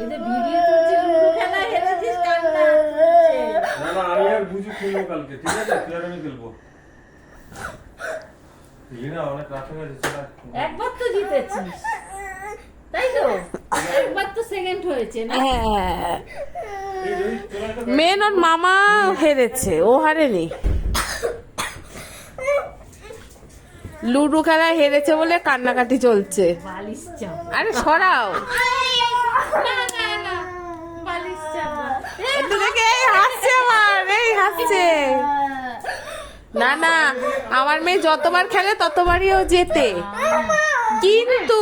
এই যে ভিডিও তুলছি লুডো খেলা হেরেছিস কান্না না না আমি আর বুঝি খেলবো কালকে, ঠিক আছে? তুই আর আমি খেলবো। লিনা অনেক রাত হয়ে গেছে। একবার তো জিতেছিস, তাই তো? একবার তো সেকেন্ড হয়েছে না? হ্যাঁ, মেন ওর মামা হেরেছে, ও হারেনি। লুডো খেলায় হেরেছে বলে কান্নাকাটি চলছে। বালিশ চাপ। আরে সরাও, না না না, বালিশ চাপ না। একটু দেখে এই হাসছে, আমার এই হাসছে। না না, আমার মেয়ে যতবার খেলে ততবারই ও জেতে, কিন্তু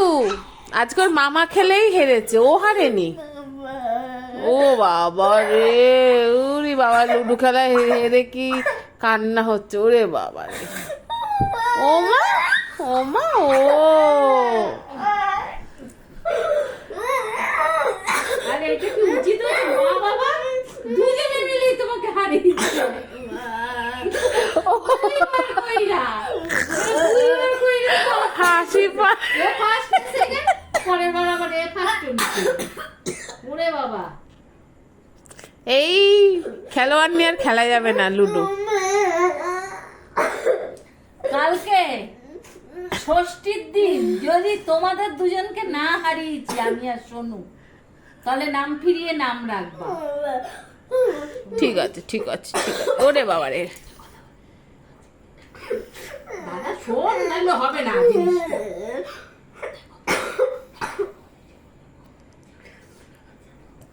আজকে ওর মামা খেলেই হেরেছে, ও হারেনি। ও বাবা রে, ওরে বাবা, লুডো খেলায় হেরে কি কান্না হচ্ছে, ওরে বাবা রে। ও মা, ও মা, ও আরে এটা কি উচিত হচ্ছে? মা বাবা দুজনে মিলেই তোমাকে হারিয়ে দিচ্ছে। কইরা দুইবার কইরা হাসি পা। এ ফার্স্ট সেকেন্ড পরের বার আবার এ ফার্স্ট হচ্ছে। ওরে বাবা, এই খেলোয়াড় নিয়ে আর খেলা যাবে না লুডো। কালকে ষষ্ঠীর দিন যদি তোমাদের দুজনকে না হারিয়েছি আমি আর সোনু, তাহলে নাম ফিরিয়ে নাম রাখবা। ঠিক আছে ঠিক আছে ঠিক আছে। ওরে বাবা রে, দাদা শোন, নাহলে হবে না জিনিসটা।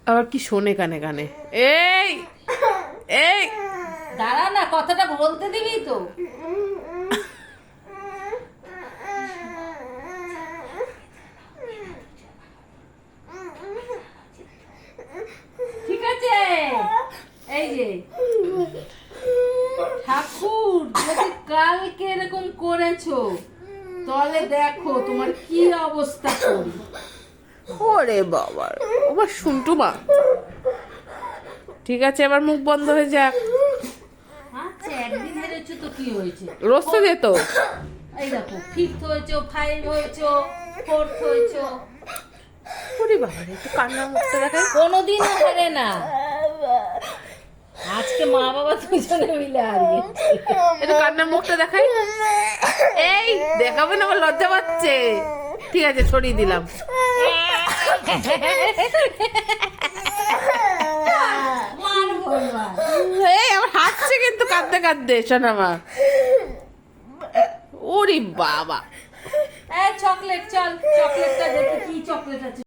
আবার কি শোনে কানে কানে। এই এই দাঁড়া না, কথাটা বলতে দিবি তো। ঠিক আছে, এই যে ঠাকুর যদি কালকে এরকম করেছো তাহলে দেখো তোমার কি অবস্থা করি। ওরে বাবা, ওবার শুনটু মা। ঠিক আছে, এবার মুখ বন্ধ হয়ে যাক। আচ্ছা, একদিন হেরেছো তো কি হয়েছে? রোজ তো যেত। এই দেখো, ফিফথ হয়েছো, ফাইভ হয়েছো, ফোর্থ হয়েছো। ওরে বাবা রে, একটু কান্নার মুখটা দেখাই। কোনোদিনও হারে না। আজকে মা বাবা দুজনে মিলে হারিয়েছে। একটু কান্নার মুখটা দেখাই। এই দেখাবে না, আমার লজ্জা পাচ্ছে। ঠিক আছে, ছড়িয়ে দিলাম। মারবো এবার। এই আমার হাসছে কিন্তু কাঁদতে কাঁদতে, শোনা মা। ওরে বাবা, এই চকলেট, চল চকলেটটা দেখি কি চকলেট আছে।